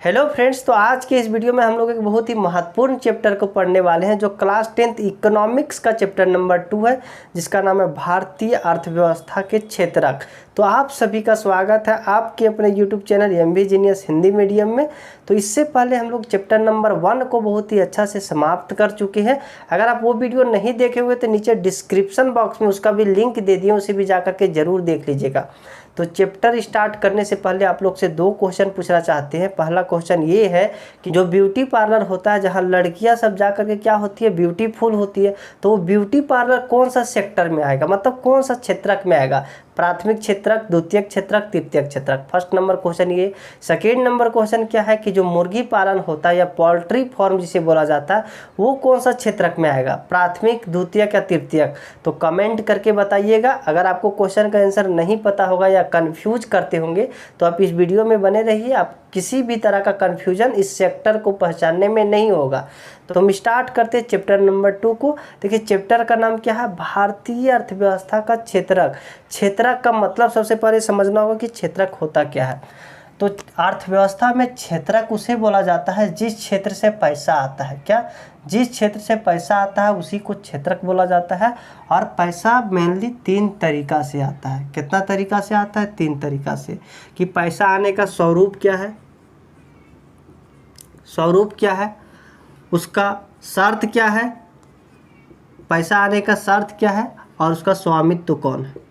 Hello friends, तो आज के इस वीडियो में हम लोग एक बहुत ही महत्वपूर्ण चैप्टर को पढ़ने वाले हैं जो क्लास 10th इकोनॉमिक्स का चैप्टर नंबर 2 है, जिसका नाम है भारतीय अर्थव्यवस्था के क्षेत्रक। तो आप सभी का स्वागत है आपके अपने YouTube channel MB genius Hindi medium में। तो इससे पहले हम लोग चैप्टर नंबर 1 को बहुत ही अच्छा से समाप्त कर चुके हैं। अगर आप वो वीडियो नहीं देखे हुए तो नीचे डिस्क्रिप्शन बॉक्स में उसका भी लिंक दे दिए, उसे भी जा करके ज़रूर देख लीजिएगा। तो चैप्टर स्टार्ट करने से पहले आप लोग से 2 क्वेश्चन पूछना चाहते हैं। पहला क्वेश्चन ये है कि जो ब्यूटी पार्लर होता है, जहाँ लड़कियां सब जा करके क्या होती है, ब्यूटीफुल होती है, तो वो ब्यूटी पार्लर कौन सा सेक्टर में आएगा, मतलब कौन सा क्षेत्रक में आएगा? प्राथमिक क्षेत्रक, द्वितीयक क्षेत्रक, तृतीयक क्षेत्रक। फर्स्ट नंबर क्वेश्चन ये। सेकेंड नंबर क्वेश्चन क्या है कि जो मुर्गी पालन होता है या पोल्ट्री फार्म जिसे बोला जाता है, वो कौन सा क्षेत्रक में आएगा, प्राथमिक, द्वितीयक या तृतीयक? तो कमेंट करके बताइएगा। अगर आपको क्वेश्चन का आंसर नहीं पता होगा या कंफ्यूज करते होंगे तो आप इस वीडियो में बने रहिए, आप किसी भी तरह का कंफ्यूजन इस सेक्टर को पहचानने में नहीं होगा। तो हम स्टार्ट करते हैं चैप्टर नंबर 2 को। देखिए चैप्टर का नाम क्या है, भारतीय अर्थव्यवस्था का क्षेत्रक। क्षेत्रक का मतलब सबसे पहले समझना होगा कि क्षेत्रक होता क्या है। तो अर्थव्यवस्था में क्षेत्रक उसे बोला जाता है जिस क्षेत्र से पैसा आता है। क्या? जिस क्षेत्र से पैसा आता है उसी को क्षेत्रक बोला जाता है। और पैसा मेनली 3 तरीका से आता है। कितना तरीका से आता है? 3 तरीका से। कि पैसा आने का स्वरूप क्या है, स्वरूप क्या है, उसका शर्त क्या है, पैसा आने का शर्त क्या है, और उसका स्वामित्व कौन है।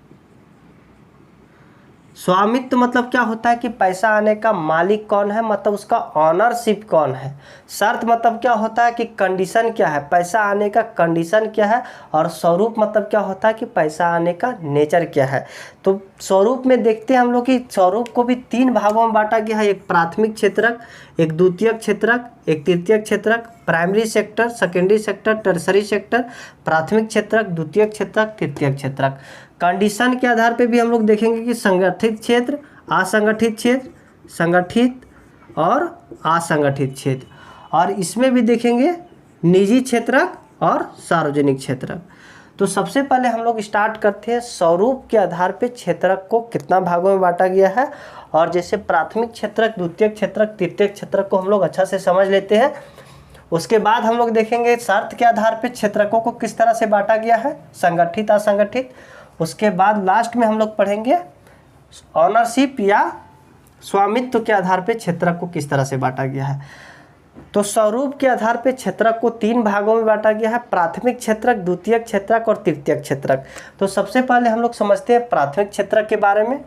स्वामित्व मतलब क्या होता है कि पैसा आने का मालिक कौन है, मतलब उसका ऑनरशिप कौन है। शर्त मतलब क्या होता है कि कंडीशन क्या है, पैसा आने का कंडीशन क्या है। और स्वरूप मतलब क्या होता है कि पैसा आने का नेचर क्या है। तो स्वरूप में देखते हैं हम लोग कि स्वरूप को भी 3 भागों में बांटा गया है। एक प्राथमिक क्षेत्रक, एक द्वितीयक क्षेत्रक, एक तृतीयक क्षेत्रक। Primary sector, secondary sector, tertiary sector. प्राथमिक क्षेत्रक, द्वितीयक क्षेत्रक, तृतीयक क्षेत्रक। कंडीशन के आधार पे भी हम लोग देखेंगे कि संगठित क्षेत्र, असंगठित क्षेत्र, संगठित और असंगठित क्षेत्र। और इसमें भी देखेंगे निजी क्षेत्रक और सार्वजनिक क्षेत्रक। तो सबसे पहले हम लोग स्टार्ट करते हैं स्वरूप के आधार पे क्षेत्रक को कितना भागों में बांटा गया है। और जैसे प्राथमिक क्षेत्रक, द्वितीयक क्षेत्रक, तृतीयक क्षेत्रक को हम लोग अच्छा से समझ लेते हैं। उसके बाद हम लोग देखेंगे शर्त के आधार पे क्षेत्रकों को किस तरह से बांटा गया है, संगठित, असंगठित। उसके बाद लास्ट में हम लोग पढ़ेंगे ऑनरशिप या स्वामित्व के आधार पे क्षेत्रक को किस तरह से बांटा गया है। तो स्वरूप के आधार पे क्षेत्रक को 3 भागों में बांटा गया है, प्राथमिक क्षेत्रक, द्वितीयक क्षेत्रक और तृतीयक क्षेत्रक। तो सबसे पहले हम लोग समझते हैं प्राथमिक क्षेत्रक के बारे में।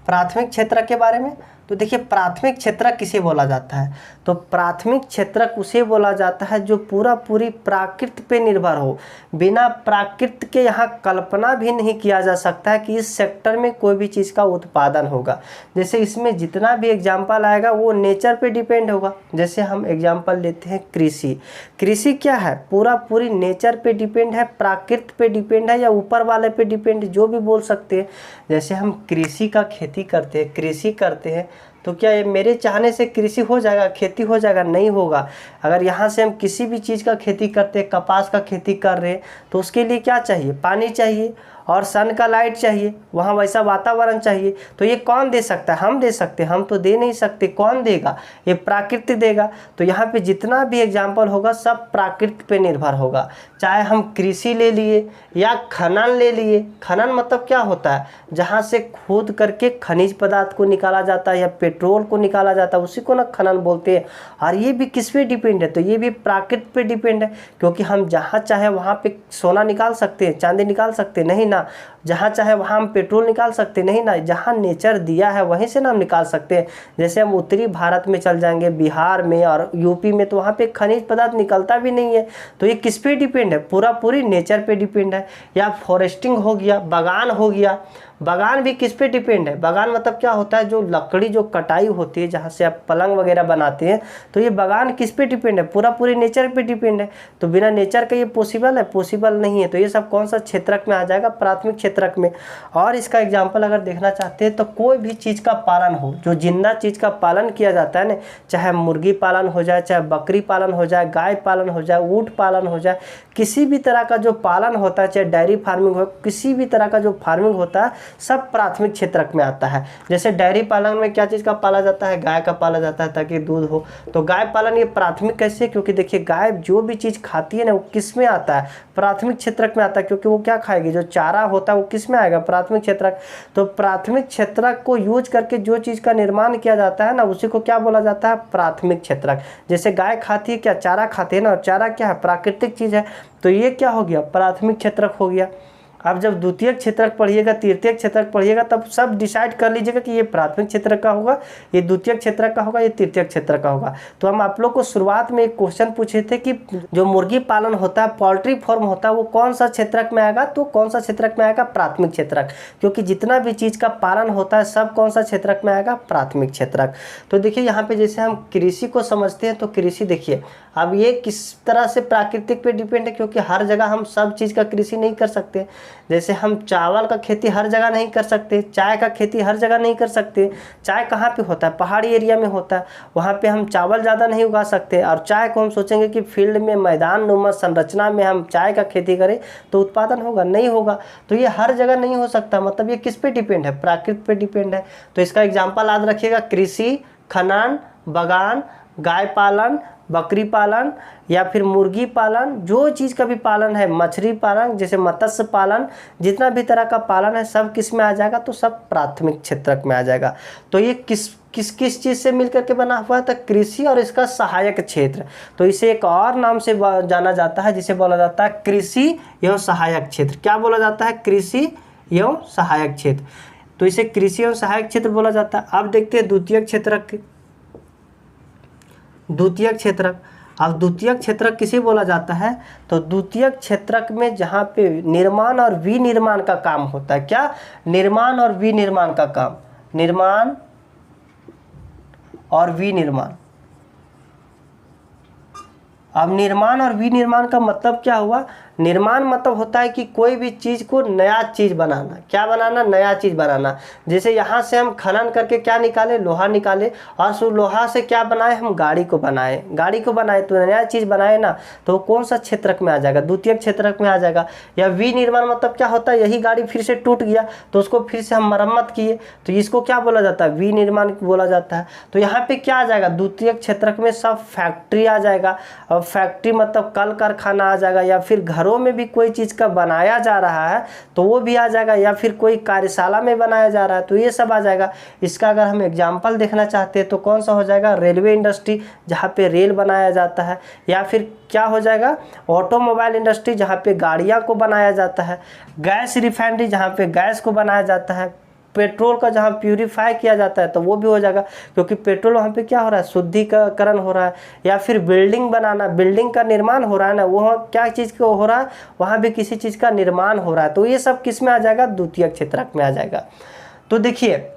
प्राथमिक क्षेत्रक के बारे में तो देखिए प्राथमिक क्षेत्रक किसे बोला जाता है, तो प्राथमिक क्षेत्रक उसे बोला जाता है जो पूरी प्राकृति पे निर्भर हो। बिना प्राकृति के यहाँ कल्पना भी नहीं किया जा सकता है कि इस सेक्टर में कोई भी चीज़ का उत्पादन होगा। जैसे इसमें जितना भी एग्जाम्पल आएगा वो नेचर पे डिपेंड होगा। जैसे हम एग्जाम्पल लेते हैं कृषि। कृषि क्या है, पूरी नेचर पे डिपेंड है, प्राकृति पे डिपेंड है, या ऊपर वाले पे डिपेंड, जो भी बोल सकते हैं। जैसे हम कृषि का खेती करते हैं, कृषि करते हैं, तो क्या ये मेरे चाहने से कृषि हो जाएगा, खेती हो जाएगा? नहीं होगा। अगर यहाँ से हम किसी भी चीज़ का खेती करते हैं, कपास का खेती कर रहे हैं, तो उसके लिए क्या चाहिए, पानी चाहिए और सन का लाइट चाहिए, वहाँ वैसा वातावरण चाहिए। तो ये कौन दे सकता है? हम दे सकते हैं? हम तो दे नहीं सकते। कौन देगा? ये प्रकृति देगा। तो यहाँ पे जितना भी एग्जाम्पल होगा सब प्रकृति पे निर्भर होगा। चाहे हम कृषि ले लिए या खनन ले लिए। खनन मतलब क्या होता है, जहाँ से खोद करके खनिज पदार्थ को निकाला जाता है या पेट्रोल को निकाला जाता है, उसी को ना खनन बोलते हैं। और ये भी किस पे डिपेंड है, तो ये भी प्रकृति पे डिपेंड है। क्योंकि हम जहाँ चाहे वहाँ पे सोना निकाल सकते हैं, चांदी निकाल सकते हैं? नहीं ना। जहाँ चाहे वहाँ हम पेट्रोल निकाल सकते नहीं ना। जहाँ नेचर दिया है वहीं से ना हम निकाल सकते हैं। जैसे हम उत्तरी भारत में चल जाएंगे, बिहार में और यूपी में, तो वहाँ पे खनिज पदार्थ निकलता भी नहीं है। तो ये किस पे डिपेंड है, पूरी नेचर पे डिपेंड है। या फॉरेस्टिंग हो गया, बागान हो गया। बागान भी किस पे डिपेंड है, बागान मतलब क्या होता है, जो लकड़ी जो कटाई होती है, जहाँ से आप पलंग वगैरह बनाते हैं, तो ये बागान किस पे डिपेंड है, पूरी नेचर पे डिपेंड है। तो बिना नेचर का ये पॉसिबल है? पॉसिबल नहीं है। तो ये सब कौन सा क्षेत्रक में आ जाएगा, प्राथमिक क्षेत्रक में। और इसका एग्जाम्पल अगर देखना चाहते हैं तो कोई भी चीज़ का पालन हो, जो जिंदा चीज़ का पालन किया जाता है ना, चाहे मुर्गी पालन हो जाए, चाहे बकरी पालन हो जाए, गाय पालन हो जाए, ऊँट पालन हो जाए, किसी भी तरह का जो पालन होता है, चाहे डेयरी फार्मिंग हो, किसी भी तरह का जो फार्मिंग होता है, सब प्राथमिक क्षेत्रक में आता है। जैसे डेयरी पालन में क्या चीज़ का पाला जाता है, गाय का पाला जाता है ताकि दूध हो, तो गाय पालन ये प्राथमिक कैसे, क्योंकि देखिए गाय जो भी चीज़ खाती है ना वो किस में आता है, प्राथमिक क्षेत्रक में आता है, क्योंकि वो क्या खाएगी, जो चारा होता है वो किस में आएगा, प्राथमिक क्षेत्रक। तो प्राथमिक क्षेत्रक को यूज करके जो चीज़ का निर्माण किया जाता है ना उसी को क्या बोला जाता है, प्राथमिक क्षेत्रक। जैसे गाय खाती है क्या, चारा खाती है ना, और चारा क्या है, प्राकृतिक चीज़ है, तो ये क्या हो गया, प्राथमिक क्षेत्रक हो गया। अब जब द्वितीयक क्षेत्रक पढ़िएगा, तृतीयक क्षेत्रक पढ़िएगा, तब सब डिसाइड कर लीजिएगा कि ये प्राथमिक क्षेत्रक का होगा, ये द्वितीयक क्षेत्रक का होगा, ये तृतीयक क्षेत्रक का होगा। तो हम आप लोग को शुरुआत में एक क्वेश्चन पूछे थे कि जो मुर्गी पालन होता है, पोल्ट्री फार्म होता है, वो कौन सा क्षेत्रक में आएगा, तो कौन सा क्षेत्रक में आएगा, प्राथमिक क्षेत्रक, क्योंकि जितना भी चीज़ का पालन होता है सब कौन सा क्षेत्रक में आएगा, प्राथमिक क्षेत्रक। तो देखिए यहाँ पे जैसे हम कृषि को समझते हैं, तो कृषि देखिए अब ये किस तरह से प्राकृतिक पे डिपेंड है, क्योंकि हर जगह हम सब चीज़ का कृषि नहीं कर सकते। जैसे हम चावल का खेती हर जगह नहीं कर सकते, चाय का खेती हर जगह नहीं कर सकते। चाय कहाँ पे होता है, पहाड़ी एरिया में होता है, वहाँ पे हम चावल ज़्यादा नहीं उगा सकते। और चाय को हम सोचेंगे कि फील्ड में मैदान नुमा संरचना में हम चाय का खेती करें तो उत्पादन होगा, नहीं होगा। तो ये हर जगह नहीं हो सकता, मतलब ये किस पे डिपेंड है, प्राकृतिक पे डिपेंड है। तो इसका एग्जाम्पल याद रखिएगा, कृषि, खनन, बागान, गाय पालन, बकरी पालन या फिर मुर्गी पालन, जो चीज़ का भी पालन है, मछली पालन, जैसे मत्स्य पालन, जितना भी तरह का पालन है सब किस में आ जाएगा, तो सब प्राथमिक क्षेत्रक में आ जाएगा। तो ये किस चीज़ से मिलकर के बना हुआ है, तो कृषि और इसका सहायक क्षेत्र। तो इसे एक और नाम से जाना जाता है जिसे बोला जाता है कृषि एवं सहायक क्षेत्र। क्या बोला जाता है, कृषि एवं सहायक क्षेत्र। तो इसे कृषि एवं सहायक क्षेत्र बोला जाता है। अब देखते हैं द्वितीयक क्षेत्रक। द्वितीयक क्षेत्रक, अब द्वितीयक क्षेत्रक किसे बोला जाता है, तो द्वितीयक क्षेत्रक में जहाँ पे निर्माण और विनिर्माण का काम होता है। क्या, निर्माण और विनिर्माण का काम, निर्माण और विनिर्माण। अब निर्माण और विनिर्माण का मतलब क्या हुआ, निर्माण मतलब होता है कि कोई भी चीज़ को नया चीज़ बनाना। क्या बनाना, नया चीज़ बनाना। जैसे यहाँ से हम खनन करके क्या निकाले, लोहा निकाले, और उस लोहा से क्या बनाए, हम गाड़ी को बनाए। गाड़ी को बनाए तो नया चीज़ बनाए ना, तो कौन सा क्षेत्रक में आ जाएगा, द्वितीयक क्षेत्रक में आ जाएगा। या विनिर्माण मतलब क्या होता है, यही गाड़ी फिर से टूट गया तो उसको फिर से हम मरम्मत किए, तो इसको क्या बोला जाता है, विनिर्माण बोला जाता है। तो यहाँ पे क्या आ जाएगा, द्वितीयक क्षेत्रक में सब फैक्ट्री आ जाएगा। और फैक्ट्री मतलब कल कारखाना आ जाएगा, या फिर घरों में भी कोई चीज़ का बनाया जा रहा है तो वो भी आ जाएगा, या फिर कोई कार्यशाला में बनाया जा रहा है तो ये सब आ जाएगा। इसका अगर हम एग्जाम्पल देखना चाहते हैं तो कौन सा हो जाएगा, रेलवे इंडस्ट्री जहाँ पे रेल बनाया जाता है, या फिर क्या हो जाएगा, ऑटोमोबाइल इंडस्ट्री जहाँ पे गाड़ियाँ को बनाया जाता है, गैस रिफाइनरी जहाँ पे गैस को बनाया जाता है, पेट्रोल का जहाँ प्यूरिफाई किया जाता है तो वो भी हो जाएगा, क्योंकि पेट्रोल वहाँ पे क्या हो रहा है, शुद्धिकरण हो रहा है। या फिर बिल्डिंग बनाना, बिल्डिंग का निर्माण हो रहा है ना, वो क्या चीज़ का हो रहा है, वहाँ भी किसी चीज़ का निर्माण हो रहा है। तो ये सब किस में आ जाएगा, द्वितीयक क्षेत्रक में आ जाएगा। तो देखिए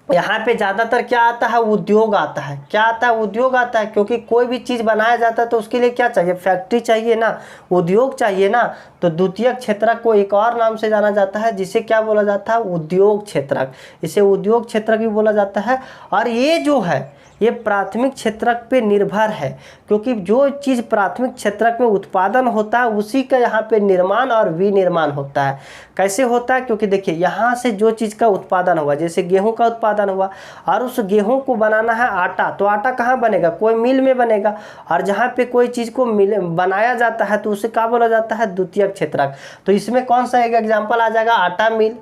यहाँ पे ज़्यादातर क्या आता है, उद्योग आता है। क्या आता है, उद्योग आता है, क्योंकि कोई भी चीज़ बनाया जाता है तो उसके लिए क्या चाहिए, फैक्ट्री चाहिए ना, उद्योग चाहिए ना। तो द्वितीयक क्षेत्रक को एक और नाम से जाना जाता है जिसे क्या बोला जाता है, उद्योग क्षेत्रक। इसे उद्योग क्षेत्रक भी बोला जाता है। और ये जो है ये प्राथमिक क्षेत्रक पे निर्भर है, क्योंकि जो चीज़ प्राथमिक क्षेत्रक में उत्पादन होता है उसी का यहाँ पे निर्माण और विनिर्माण होता है। कैसे होता है, क्योंकि देखिए यहाँ से जो चीज़ का उत्पादन हुआ, जैसे गेहूं का उत्पादन हुआ और उस गेहूं को बनाना है आटा, तो आटा कहाँ बनेगा, कोई मिल में बनेगा। और जहाँ पे कोई चीज़ को बनाया जाता है तो उसे क्या बोला जाता है, द्वितीयक क्षेत्रक। तो इसमें कौन सा एक एग्जाम्पल आ जाएगा, आटा मिल।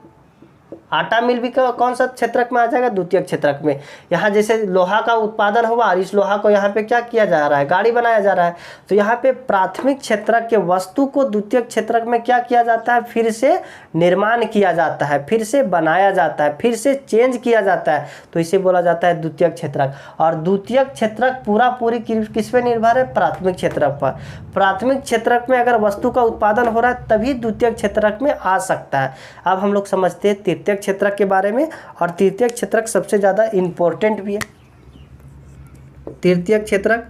आटा मिल भी कौन सा क्षेत्रक में आ जाएगा, द्वितीयक क्षेत्रक में। यहाँ जैसे लोहा का उत्पादन हुआ और इस लोहा को यहाँ पे क्या किया जा रहा है, गाड़ी बनाया जा रहा है, तो यहाँ पे प्राथमिक क्षेत्रक के वस्तु को द्वितीयक क्षेत्रक में क्या किया जाता है, फिर से निर्माण किया जाता है, फिर से बनाया जाता है, फिर से चेंज किया जाता है, तो इसे बोला जाता है द्वितीयक क्षेत्रक। और द्वितीयक क्षेत्रक पूरा पूरी किस पे निर्भर है, प्राथमिक क्षेत्रक पर। प्राथमिक क्षेत्रक में अगर वस्तु का उत्पादन हो रहा है तभी द्वितीयक क्षेत्रक में आ सकता है। अब हम लोग समझते हैं तृतीयक क्षेत्रक के बारे में, और तृतीयक क्षेत्रक सबसे ज़्यादा इम्पोर्टेंट भी है। तृतीयक क्षेत्रक,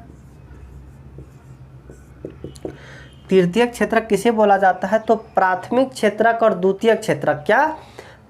तृतीयक क्षेत्रक किसे बोला जाता है, तो प्राथमिक क्षेत्रक और द्वितीयक क्षेत्रक। क्या,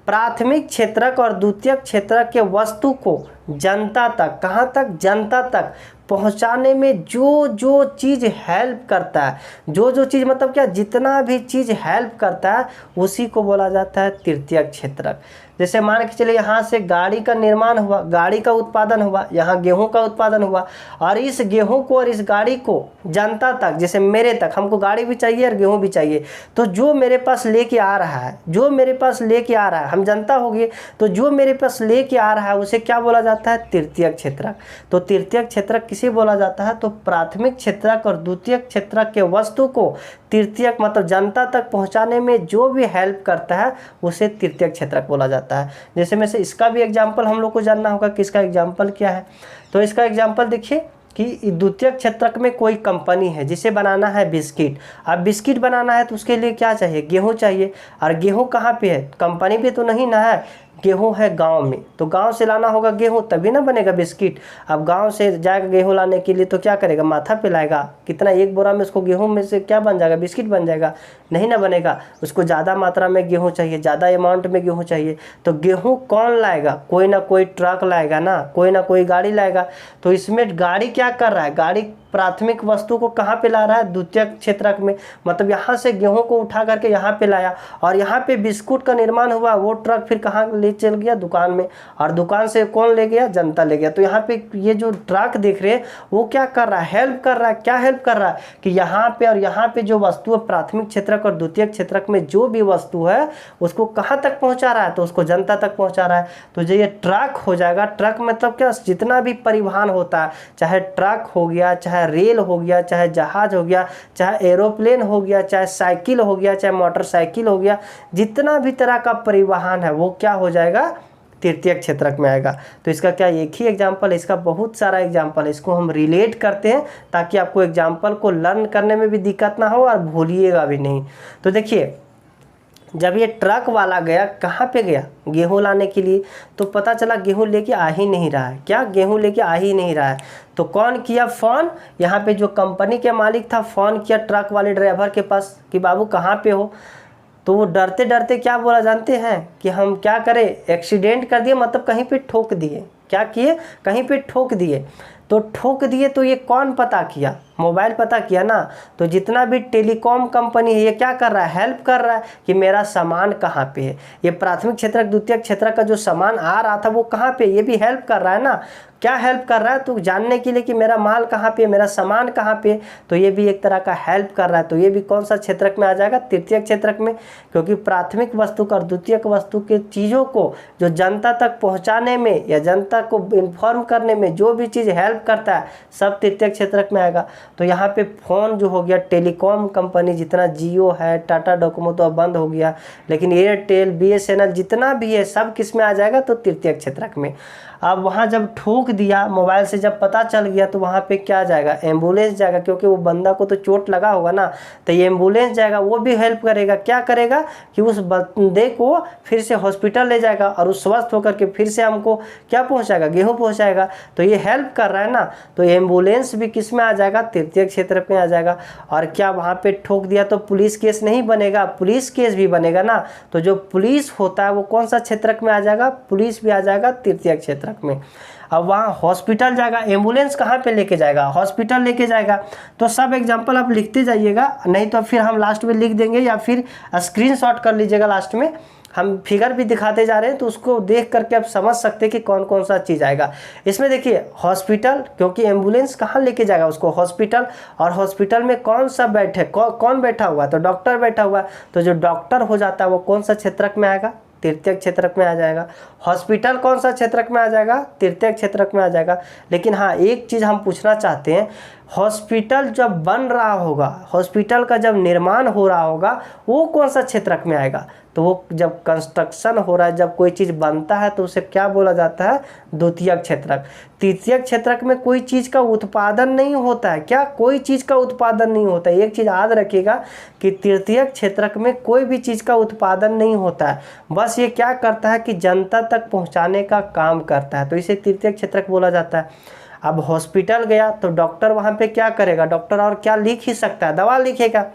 प्राथमिक क्षेत्रक और द्वितीयक क्षेत्रक के वस्तु को जनता तक, कहाँ तक, जनता तक पहुंचाने में जो जो चीज़ हेल्प करता है, जो जो चीज़ मतलब क्या, जितना भी चीज़ हेल्प करता है उसी को बोला जाता है तृतीयक क्षेत्रक। जैसे मान के चलिए यहाँ से गाड़ी का निर्माण हुआ, गाड़ी का उत्पादन हुआ, यहाँ गेहूं का उत्पादन हुआ, और इस गेहूं को और इस गाड़ी को जनता तक, जैसे मेरे तक, हमको गाड़ी भी चाहिए और गेहूं भी चाहिए, तो जो मेरे पास लेके आ रहा है, जो मेरे पास लेके आ रहा है, हम जनता हो गए, तो जो मेरे पास लेके आ रहा है उसे क्या बोला जाता है, तृतीयक क्षेत्रक। तो तृतीयक क्षेत्रक किसे बोला जाता है, तो प्राथमिक क्षेत्रक और द्वितीयक क्षेत्रक के वस्तु को तृतीयक मतलब जनता तक पहुंचाने में जो भी हेल्प करता है उसे तृतीयक क्षेत्रक बोला जाता है। जैसे में से इसका भी एग्जाम्पल हम लोग को जानना होगा कि इसका एग्जाम्पल क्या है। तो इसका एग्जाम्पल देखिए कि द्वितीयक क्षेत्रक में कोई कंपनी है जिसे बनाना है बिस्किट। अब बिस्किट बनाना है तो उसके लिए क्या चाहिए, गेहूं चाहिए, और गेहूं कहाँ पे है, कंपनी पे तो नहीं ना है, गेहूं है गांव में, तो गांव से लाना होगा गेहूं, तभी ना बनेगा बिस्किट। अब गांव से जाएगा गेहूं लाने के लिए तो क्या करेगा, माथा पे लाएगा, कितना एक बोरा में उसको गेहूं में से क्या बन जाएगा, बिस्किट बन जाएगा, नहीं ना बनेगा। उसको ज़्यादा मात्रा में गेहूं चाहिए, ज़्यादा अमाउंट में गेहूं चाहिए, तो गेहूं कौन लाएगा, कोई ना कोई ट्रक लाएगा ना, कोई ना कोई गाड़ी लाएगा। तो इसमें गाड़ी क्या कर रहा है, गाड़ी प्राथमिक वस्तु को कहाँ पे ला रहा है, द्वितीयक क्षेत्रक में, मतलब यहाँ से गेहूं को उठा करके यहाँ पे लाया, और यहाँ पे बिस्कुट का निर्माण हुआ, वो ट्रक फिर कहाँ ले चल गया, दुकान में, और दुकान से कौन ले गया, जनता ले गया। तो यहाँ पे ये जो ट्रक देख रहे हैं वो क्या कर रहा है, हेल्प कर रहा है। क्या हेल्प कर रहा है कि यहाँ पे और यहाँ पे जो वस्तु है, प्राथमिक क्षेत्रक और द्वितीयक क्षेत्रक में जो भी वस्तु है उसको कहाँ तक पहुँचा रहा है, तो उसको जनता तक पहुँचा रहा है। तो जो ये ट्रक हो जाएगा, ट्रक मतलब क्या, जितना भी परिवहन होता है, चाहे ट्रक हो गया, चाहे रेल हो गया, चाहे जहाज हो गया, चाहे एरोप्लेन हो गया, चाहे साइकिल हो गया, चाहे मोटरसाइकिल हो गया, जितना भी तरह का परिवहन है वो क्या हो जाएगा, तृतीयक क्षेत्रक में आएगा। तो इसका क्या एक ही एग्जाम्पल है, इसका बहुत सारा एग्जाम्पल है, इसको हम रिलेट करते हैं ताकि आपको एग्जाम्पल को लर्न करने में भी दिक्कत ना हो और भूलिएगा भी नहीं। तो देखिए जब ये ट्रक वाला गया, कहाँ पे गया, गेहूं लाने के लिए, तो पता चला गेहूं लेके आ ही नहीं रहा है। क्या, गेहूं लेके आ ही नहीं रहा है। तो कौन किया फ़ोन, यहाँ पे जो कंपनी के मालिक था फ़ोन किया ट्रक वाले ड्राइवर के पास कि बाबू कहाँ पे हो। तो वो डरते डरते क्या बोला जानते हैं कि हम क्या करें, एक्सीडेंट कर दिए, मतलब कहीं पे ठोक दिए। क्या किए, कहीं पे ठोक दिए। तो ठोक दिए तो ये कौन पता किया, मोबाइल पता किया ना। तो जितना भी टेलीकॉम कंपनी है ये क्या कर रहा है, हेल्प कर रहा है कि मेरा सामान कहाँ पे है। ये प्राथमिक क्षेत्रक द्वितीयक क्षेत्रक का जो सामान आ रहा था वो कहाँ पे, ये भी हेल्प कर रहा है ना। क्या हेल्प कर रहा है, तो जानने के लिए कि मेरा माल कहाँ पे, मेरा सामान कहाँ पे, तो ये भी एक तरह का हेल्प कर रहा है। तो ये भी कौन सा क्षेत्रक में आ जाएगा, तृतीयक क्षेत्रक में, क्योंकि प्राथमिक वस्तु का और द्वितीयक वस्तु के चीज़ों को जो जनता तक पहुँचाने में या जनता को इन्फॉर्म करने में जो भी चीज़ हेल्प करता है सब तृतीयक क्षेत्रक में आएगा। तो यहाँ पे फ़ोन जो हो गया, टेलीकॉम कंपनी जितना जियो है, टाटा डोकोमो तो अब बंद हो गया, लेकिन एयरटेल, BSNL जितना भी है सब किस में आ जाएगा, तो तृतीयक क्षेत्रक में। अब वहाँ जब ठोक दिया, मोबाइल से जब पता चल गया, तो वहाँ पे क्या जाएगा, एम्बुलेंस जाएगा, क्योंकि वो बंदा को तो चोट लगा होगा ना, तो ये एम्बुलेंस जाएगा, वो भी हेल्प करेगा। क्या करेगा कि उस बंदे को फिर से हॉस्पिटल ले जाएगा और उस स्वस्थ होकर के फिर से हमको क्या पहुँचाएगा, गेहूँ पहुँचाएगा। तो ये हेल्प कर रहा है ना। तो एम्बुलेंस भी किस में आ जाएगा, तृतीयक क्षेत्र में आ जाएगा। और क्या वहाँ पे ठोक दिया तो पुलिस केस नहीं बनेगा, पुलिस केस भी बनेगा ना। तो जो पुलिस होता है वो कौन सा क्षेत्रक में आ जाएगा, पुलिस भी आ जाएगा तृतीयक क्षेत्रक में। अब वहाँ हॉस्पिटल जाएगा, एम्बुलेंस कहाँ पे लेके जाएगा, हॉस्पिटल लेके जाएगा। तो सब एग्जांपल आप लिखते जाइएगा, नहीं तो फिर हम लास्ट में लिख देंगे या फिर स्क्रीनशॉट कर लीजिएगा। लास्ट में हम फिगर भी दिखाते जा रहे हैं तो उसको देख करके आप समझ सकते हैं कि कौन कौन सा चीज़ आएगा इसमें। देखिए हॉस्पिटल, क्योंकि एम्बुलेंस कहाँ लेके जाएगा उसको, हॉस्पिटल, और हॉस्पिटल में कौन सा बैठे, कौन बैठा हुआ, तो डॉक्टर बैठा हुआ। तो जो डॉक्टर हो जाता है वो कौन सा क्षेत्रक में आएगा, तृतीयक क्षेत्रक में आ जाएगा। हॉस्पिटल कौन सा क्षेत्रक में आ जाएगा, तृतीयक क्षेत्रक में आ जाएगा। लेकिन हाँ एक चीज़ हम पूछना चाहते हैं, हॉस्पिटल जब बन रहा होगा, हॉस्पिटल का जब निर्माण हो रहा होगा वो कौन सा क्षेत्रक में आएगा, तो वो जब कंस्ट्रक्शन हो रहा है, जब कोई चीज़ बनता है तो उसे क्या बोला जाता है, द्वितीयक क्षेत्रक। तृतीयक क्षेत्रक में कोई चीज़ का उत्पादन नहीं होता है। क्या, कोई चीज़ का उत्पादन नहीं होता है। एक चीज़ याद रखिएगा कि तृतीयक क्षेत्रक में कोई भी चीज़ का उत्पादन नहीं होता है, बस ये क्या करता है कि जनता तक पहुँचाने का काम करता है, तो इसे तृतीयक क्षेत्रक बोला जाता है। अब हॉस्पिटल गया तो डॉक्टर वहाँ पे क्या करेगा, डॉक्टर और क्या लिख ही सकता है, दवा लिखेगा।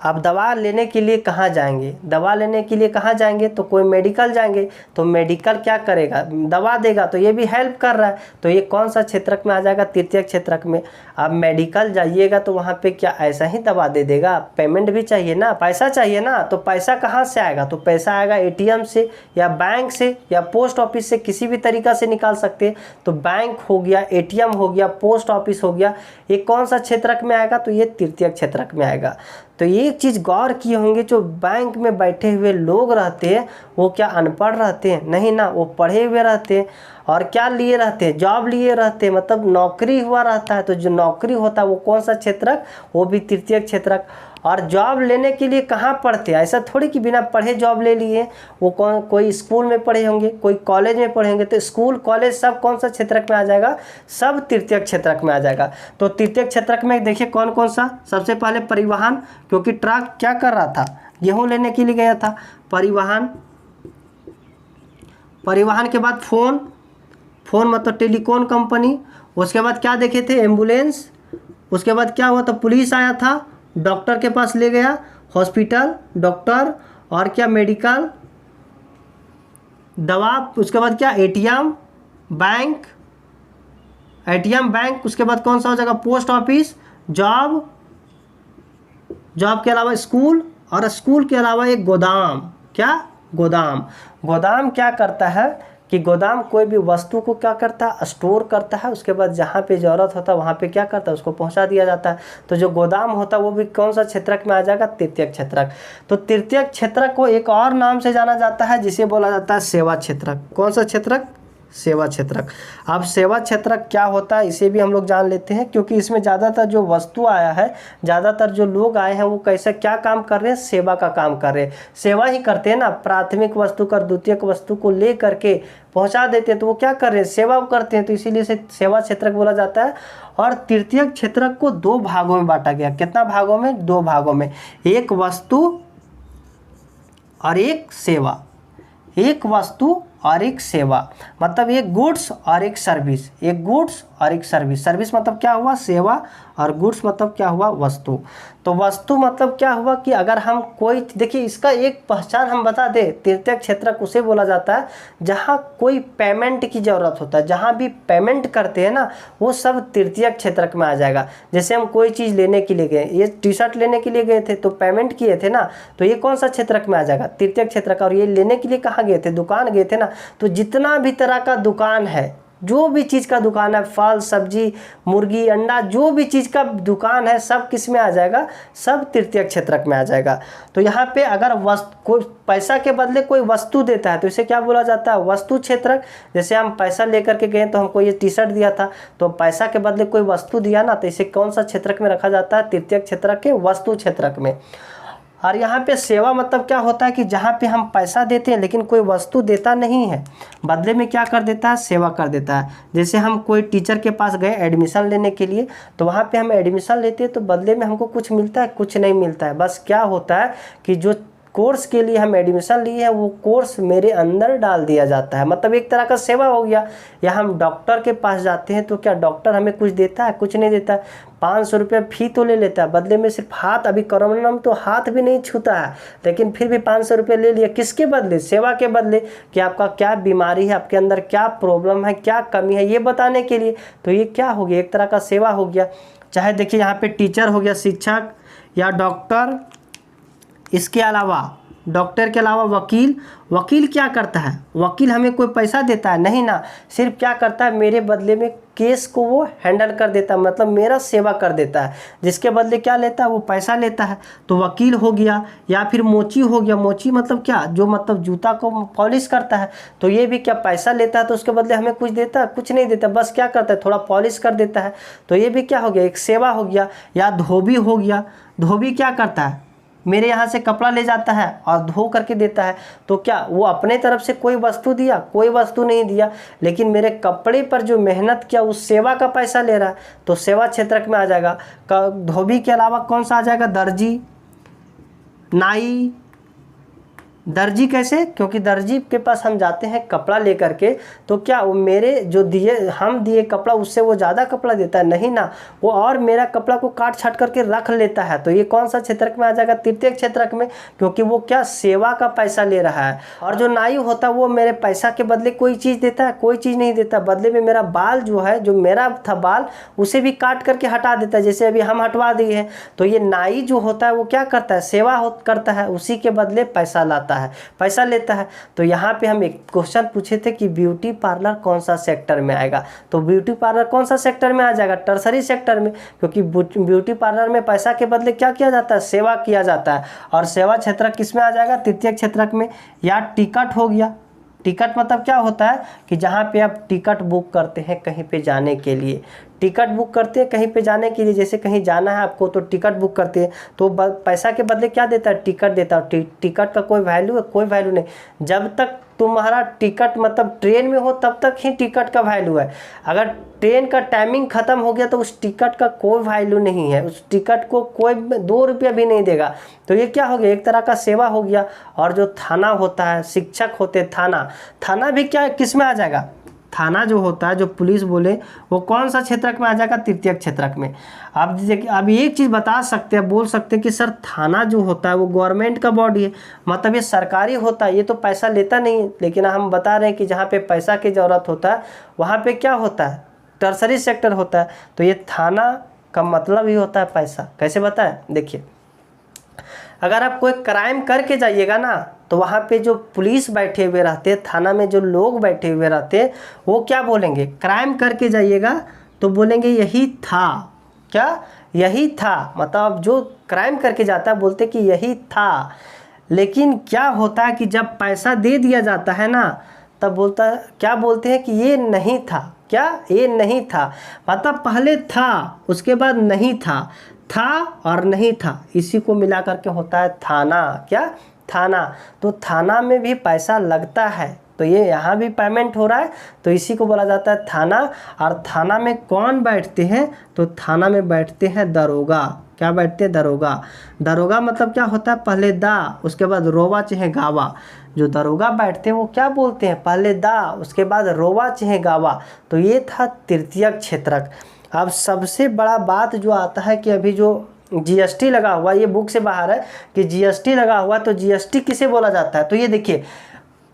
अब दवा लेने के लिए कहाँ जाएंगे, दवा लेने के लिए कहाँ जाएंगे, तो कोई मेडिकल जाएंगे, तो मेडिकल क्या करेगा, दवा देगा, तो ये भी हेल्प कर रहा है। तो ये कौन सा क्षेत्रक में आ जाएगा, तृतीयक क्षेत्रक में। अब मेडिकल जाइएगा तो वहाँ पे क्या ऐसा ही दवा दे देगा, पेमेंट भी चाहिए ना, पैसा चाहिए ना। तो पैसा कहाँ से आएगा, तो पैसा आएगा एटीएम से या बैंक से या पोस्ट ऑफिस से, किसी भी तरीका से निकाल सकते हैं। तो बैंक हो गया, एटीएम हो गया, पोस्ट ऑफिस हो गया, ये कौन सा क्षेत्रक में आएगा, तो ये तृतीयक क्षेत्रक में आएगा। तो ये एक चीज़ गौर किए होंगे, जो बैंक में बैठे हुए लोग रहते हैं वो क्या अनपढ़ रहते हैं, नहीं ना, वो पढ़े हुए रहते हैं और क्या लिए रहते हैं, जॉब लिए रहते हैं, मतलब नौकरी हुआ रहता है। तो जो नौकरी होता है वो कौन सा क्षेत्रक, वो भी तृतीयक क्षेत्रक। और जॉब लेने के लिए कहाँ पढ़ते हैं, ऐसा थोड़ी कि बिना पढ़े जॉब ले लिए। वो कोई स्कूल में पढ़े होंगे, कोई कॉलेज में पढ़े होंगे, तो स्कूल कॉलेज सब कौन सा क्षेत्रक में आ जाएगा, सब तृतीयक क्षेत्रक में आ जाएगा। तो तृतीयक क्षेत्रक में देखिए कौन कौन सा, सबसे पहले परिवहन, क्योंकि ट्रक क्या कर रहा था, गेहूँ लेने के लिए गया था, परिवहन। परिवहन के बाद फोन, फोन मतलब टेलीकॉम कंपनी। उसके बाद क्या देखे थे, एम्बुलेंस। उसके बाद क्या हुआ था, पुलिस आया था, डॉक्टर के पास ले गया, हॉस्पिटल, डॉक्टर, और क्या मेडिकल, दवा। उसके बाद क्या, एटीएम, बैंक, एटीएम, बैंक। उसके बाद कौन सा हो जाएगा, पोस्ट ऑफिस, जॉब, जॉब के अलावा स्कूल, और स्कूल के अलावा एक गोदाम। क्या, गोदाम। गोदाम क्या करता है कि गोदाम कोई भी वस्तु को क्या करता है, स्टोर करता है, उसके बाद जहाँ पे ज़रूरत होता है वहाँ पे क्या करता है, उसको पहुँचा दिया जाता है। तो जो गोदाम होता है वो भी कौन सा क्षेत्रक में आ जाएगा, तृतीयक क्षेत्रक। तो तृतीयक क्षेत्रक को एक और नाम से जाना जाता है जिसे बोला जाता है सेवा क्षेत्रक। कौन सा क्षेत्रक, सेवा क्षेत्रक। अब सेवा क्षेत्रक क्या होता है इसे भी हम लोग जान लेते हैं, क्योंकि इसमें ज़्यादातर जो वस्तु आया है, ज़्यादातर जो लोग आए हैं वो कैसे क्या काम कर रहे हैं, सेवा का काम कर रहे हैं, सेवा ही करते हैं ना। प्राथमिक वस्तु कर द्वितीयक वस्तु को ले करके पहुंचा देते हैं, तो वो क्या कर रहे हैं, सेवा करते हैं, तो इसीलिए से सेवा क्षेत्रक बोला जाता है। और तृतीयक क्षेत्रक को दो भागों में बांटा गया। कितना भागों में, दो भागों में, एक वस्तु और एक सेवा। एक वस्तु और एक सेवा, मतलब एक गुड्स और एक सर्विस, एक गुड्स और एक सर्विस। सर्विस मतलब क्या हुआ, सेवा, और गुड्स मतलब क्या हुआ, वस्तु। तो वस्तु मतलब क्या हुआ कि अगर हम कोई, देखिए इसका एक पहचान हम बता दें, तृतीयक क्षेत्रक उसे बोला जाता है जहाँ कोई पेमेंट की ज़रूरत होता है, जहाँ भी पेमेंट करते हैं ना वो सब तृतीयक क्षेत्रक में आ जाएगा। जैसे हम कोई चीज़ लेने के लिए गए, ये टी शर्ट लेने के लिए गए थे तो पेमेंट किए थे ना, तो ये कौन सा क्षेत्रक में आ जाएगा, तृतीयक क्षेत्रक। और ये लेने के लिए कहाँ गए थे, दुकान गए थे ना, तो जितना भी तरह का दुकान है, जो भी चीज़ का दुकान है, फल सब्जी मुर्गी अंडा, जो भी चीज़ का दुकान है सब किस में आ जाएगा, सब तृतीयक क्षेत्रक में आ जाएगा। तो यहाँ पे अगर कोई पैसा के बदले कोई वस्तु देता है तो इसे क्या बोला जाता है, वस्तु क्षेत्रक। जैसे हम पैसा लेकर के गए तो हमको ये टी शर्ट दिया था, तो पैसा के बदले कोई वस्तु दिया ना, तो इसे कौन सा क्षेत्रक में रखा जाता है, तृतीयक क्षेत्रक के वस्तु क्षेत्रक में। और यहाँ पे सेवा मतलब क्या होता है कि जहाँ पे हम पैसा देते हैं लेकिन कोई वस्तु देता नहीं है, बदले में क्या कर देता है, सेवा कर देता है। जैसे हम कोई टीचर के पास गए एडमिशन लेने के लिए, तो वहाँ पे हम एडमिशन लेते हैं तो बदले में हमको कुछ मिलता है, कुछ नहीं मिलता है। बस क्या होता है कि जो कोर्स के लिए हम एडमिशन लिए हैं वो कोर्स मेरे अंदर डाल दिया जाता है, मतलब एक तरह का सेवा हो गया। या हम डॉक्टर के पास जाते हैं तो क्या डॉक्टर हमें कुछ देता है, कुछ नहीं देता है। 500 रुपया फी तो ले लेता है, बदले में सिर्फ हाथ, अभी कोरोना में तो हाथ भी नहीं छूता है, लेकिन फिर भी 500 रुपया ले लिया, किसके बदले, सेवा के बदले, कि आपका क्या बीमारी है, आपके अंदर क्या प्रॉब्लम है, क्या कमी है, ये बताने के लिए। तो ये क्या हो गया, एक तरह का सेवा हो गया। चाहे देखिए यहाँ पे टीचर हो गया, शिक्षक या डॉक्टर, इसके अलावा डॉक्टर के अलावा वकील। वकील क्या करता है, वकील हमें कोई पैसा देता है नहीं ना, सिर्फ क्या करता है मेरे बदले में केस को वो हैंडल कर देता है, मतलब मेरा सेवा कर देता है। जिसके बदले क्या लेता है, वो पैसा लेता है। तो वकील हो गया। या फिर मोची हो गया। मोची मतलब क्या, जो मतलब जूता को पॉलिश करता है, तो ये भी क्या पैसा लेता है, तो उसके बदले हमें कुछ देता है, कुछ नहीं देता, बस क्या करता है थोड़ा पॉलिश कर देता है। तो ये भी क्या हो गया, एक सेवा हो गया। या धोबी हो गया। धोबी क्या करता है, मेरे यहाँ से कपड़ा ले जाता है और धो करके देता है। तो क्या वो अपने तरफ से कोई वस्तु दिया, कोई वस्तु नहीं दिया, लेकिन मेरे कपड़े पर जो मेहनत किया उस सेवा का पैसा ले रहा है, तो सेवा क्षेत्रक में आ जाएगा। धोबी के अलावा कौन सा आ जाएगा, दर्जी, नाई, दर्जी कैसे? क्योंकि दर्जी के पास हम जाते हैं कपड़ा लेकर के, तो क्या वो मेरे जो हम दिए कपड़ा उससे वो ज़्यादा कपड़ा देता है? नहीं ना, वो और मेरा कपड़ा को काट छाट करके रख लेता है। तो ये कौन सा क्षेत्रक में आ जाएगा? तृतीयक क्षेत्रक में, क्योंकि वो क्या सेवा का पैसा ले रहा है। और जो नाई होता है वो मेरे पैसा के बदले कोई चीज़ देता है? कोई चीज़ नहीं देता। बदले में मेरा बाल जो है, जो मेरा था बाल, उसे भी काट करके हटा देता है, जैसे अभी हम हटवा दिए हैं। तो ये नाई जो होता है वो क्या करता है? सेवा करता है, उसी के बदले पैसा लाता है, पैसा लेता है। तो यहाँ पे हम एक क्वेश्चन पूछे थे कि ब्यूटी पार्लर कौन सा सेक्टर में आएगा, तो ब्यूटी पार्लर कौन सा सेक्टर में आ जाएगा? टर्सरी सेक्टर में, क्योंकि ब्यूटी पार्लर में पैसा के बदले क्या किया जाता है? सेवा किया जाता है। और सेवा क्षेत्रक किस में आ जाएगा? तृतीयक क्षेत्रक में। या टिकट हो गया। टिकट मतलब क्या होता है कि जहाँ पे आप टिकट बुक करते हैं कहीं पे जाने के लिए, टिकट बुक करते हैं कहीं पे जाने के लिए, जैसे कहीं जाना है आपको तो टिकट बुक करते हैं, तो पैसा के बदले क्या देता है? टिकट देता है। टिकट का कोई वैल्यू है? कोई वैल्यू नहीं। जब तक तुम्हारा टिकट मतलब ट्रेन में हो तब तक ही टिकट का वैल्यू है। अगर ट्रेन का टाइमिंग ख़त्म हो गया तो उस टिकट का कोई वैल्यू नहीं है, उस टिकट को कोई 2 रुपया भी नहीं देगा। तो ये क्या हो गया? एक तरह का सेवा हो गया। और जो थाना होता है, शिक्षक होते थाना भी क्या किस में आ जाएगा? थाना जो होता है, जो पुलिस बोले, वो कौन सा क्षेत्रक में आ जाएगा? तृतीयक क्षेत्रक में। आप देखिए, अब एक चीज़ बता सकते हैं, बोल सकते हैं कि सर थाना जो होता है वो गवर्नमेंट का बॉडी है, मतलब ये सरकारी होता है, ये तो पैसा लेता नहीं है। लेकिन हम बता रहे हैं कि जहाँ पे पैसा की ज़रूरत होता है वहाँ पे क्या होता है? टर्सरी सेक्टर होता है। तो ये थाना का मतलब ही होता है पैसा। कैसे बताएं? देखिए, अगर आप कोई क्राइम करके जाइएगा ना, तो वहाँ पे जो पुलिस बैठे हुए रहते, थाना में जो लोग बैठे हुए रहते, वो क्या बोलेंगे? क्राइम करके जाइएगा तो बोलेंगे यही था। क्या? यही था। मतलब जो क्राइम करके जाता है बोलते कि यही था। लेकिन क्या होता है कि जब पैसा दे दिया जाता है ना, तब बोलता क्या बोलते हैं कि ये नहीं था। क्या? ये नहीं था। मतलब पहले था, उसके बाद नहीं था और नहीं था, इसी को मिला करके होता है थाना। क्या? थाना। तो थाना में भी पैसा लगता है, तो ये यहाँ भी पेमेंट हो रहा है, तो इसी को बोला जाता है थाना। और थाना में कौन बैठते हैं? तो थाना में बैठते हैं दरोगा। क्या बैठते हैं? दरोगा। दरोगा मतलब क्या होता है? पहले दा, उसके बाद रोवा चाहे गावा। जो दरोगा बैठते हैं वो क्या बोलते हैं? पहले दा, उसके बाद रोवा चाहे गावा। तो ये था तृतीयक क्षेत्रक। अब सबसे बड़ा बात जो आता है कि अभी जो जीएसटी लगा हुआ, ये बुक से बाहर है कि जीएसटी लगा हुआ, तो जीएसटी किसे बोला जाता है? तो ये देखिए,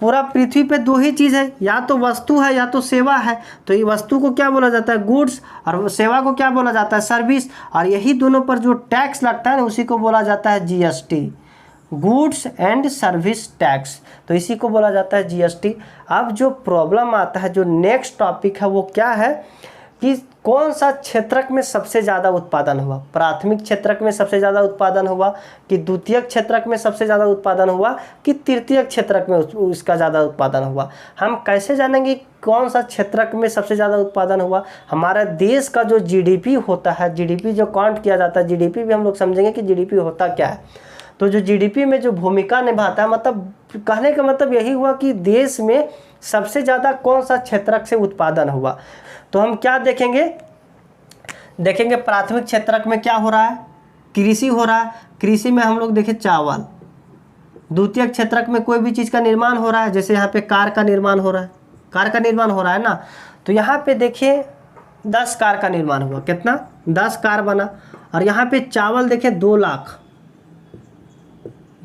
पूरा पृथ्वी पे 2 ही चीज़ है, या तो वस्तु है या तो सेवा है। तो ये वस्तु को क्या बोला जाता है? गुड्स। और सेवा को क्या बोला जाता है? सर्विस। और यही दोनों पर जो टैक्स लगता है ना, उसी को बोला जाता है GST, goods and service tax. तो इसी को बोला जाता है जीएसटी। अब जो प्रॉब्लम आता है, जो नेक्स्ट टॉपिक है, वो क्या है कि कौन सा क्षेत्रक में सबसे ज़्यादा उत्पादन हुआ? प्राथमिक क्षेत्रक में सबसे ज़्यादा उत्पादन हुआ, कि द्वितीयक क्षेत्रक में सबसे ज़्यादा उत्पादन हुआ, कि तृतीयक क्षेत्रक में उसका ज़्यादा उत्पादन हुआ? हम कैसे जानेंगे कौन सा क्षेत्रक में सबसे ज़्यादा उत्पादन हुआ? हमारा देश का जो जीडीपी होता है, जीडीपी जो काउंट किया जाता है, जीडीपी भी हम लोग समझेंगे कि जीडीपी होता क्या है। तो जो जीडीपी में जो भूमिका निभाता है, मतलब कहने का मतलब यही हुआ कि देश में सबसे ज़्यादा कौन सा क्षेत्रक से उत्पादन हुआ। तो हम क्या देखेंगे? प्राथमिक क्षेत्रक में क्या हो रहा है? कृषि हो रहा है। कृषि में हम लोग देखें चावल। द्वितीयक क्षेत्रक में कोई भी चीज़ का निर्माण हो रहा है, जैसे यहाँ पे कार का निर्माण हो रहा है, कार का निर्माण हो रहा है ना। तो यहाँ पे देखिए 10 कार का निर्माण हुआ। कितना? 10 कार बना। और यहाँ पे चावल देखें 2 लाख।